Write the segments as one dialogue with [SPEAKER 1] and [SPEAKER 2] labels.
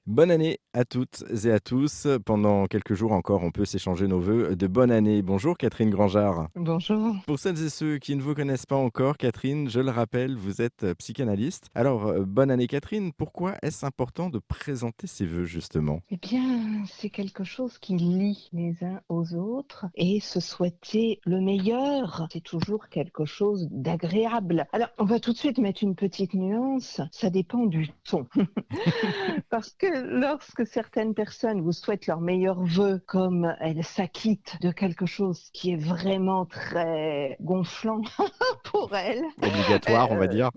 [SPEAKER 1] Bonne année à toutes et à tous. Pendant quelques jours encore, on peut s'échanger nos vœux de bonne année. Bonjour Catherine Grangeard.
[SPEAKER 2] Bonjour.
[SPEAKER 1] Pour celles et ceux qui ne vous connaissent pas encore, Catherine, je le rappelle, vous êtes psychanalyste. Alors, bonne année Catherine, pourquoi est-ce important de présenter ses vœux justement?
[SPEAKER 2] Eh bien, c'est quelque chose qui lie les uns aux autres et se souhaiter le meilleur, c'est toujours quelque chose d'agréable. Alors, on va tout de suite mettre une petite nuance, ça dépend du ton. Parce que lorsque certaines personnes vous souhaitent leurs meilleurs vœux, comme elles s'acquittent de quelque chose qui est vraiment très gonflant pour elles,
[SPEAKER 1] Obligatoire, on va
[SPEAKER 2] heu
[SPEAKER 1] dire.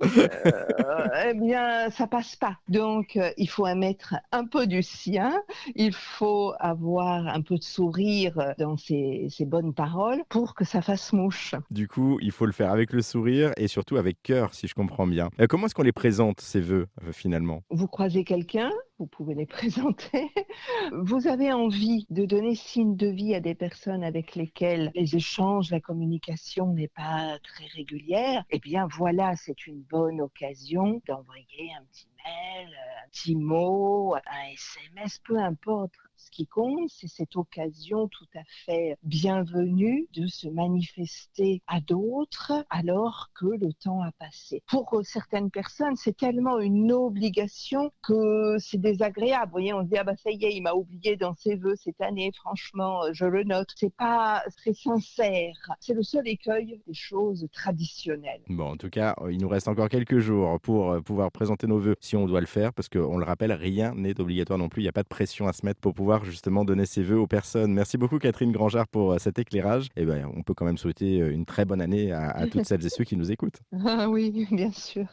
[SPEAKER 2] eh bien, ça passe pas. Donc, il faut mettre un peu du sien, il faut avoir un peu de sourire dans ses bonnes paroles pour que ça fasse mouche.
[SPEAKER 1] Du coup, il faut le faire avec le sourire et surtout avec cœur, si je comprends bien. Comment est-ce qu'on les présente, ces vœux, finalement?
[SPEAKER 2] Vous croisez quelqu'un, vous pouvez les présenter. Vous avez envie de donner signe de vie à des personnes avec lesquelles les échanges, la communication n'est pas très régulière, eh bien voilà, c'est une bonne occasion d'envoyer un petit mail, un petit mot, un SMS, peu importe. Ce qui compte, c'est cette occasion tout à fait bienvenue de se manifester à d'autres alors que le temps a passé. Pour certaines personnes, c'est tellement une obligation que c'est désagréable. Vous voyez, on se dit: «Ah bah ça y est, il m'a oublié dans ses vœux cette année, franchement, je le note». C'est pas très sincère. C'est le seul écueil des choses traditionnelles.
[SPEAKER 1] Bon, en tout cas, il nous reste encore quelques jours pour, pouvoir présenter nos vœux si on doit le faire parce qu'on le rappelle, rien n'est obligatoire non plus. Il n'y a pas de pression à se mettre pour pouvoir justement donner ses vœux aux personnes. Merci beaucoup Catherine Grangeard pour, cet éclairage et ben, on peut quand même souhaiter, une très bonne année à toutes celles et ceux qui nous écoutent.
[SPEAKER 2] Ah oui, bien sûr.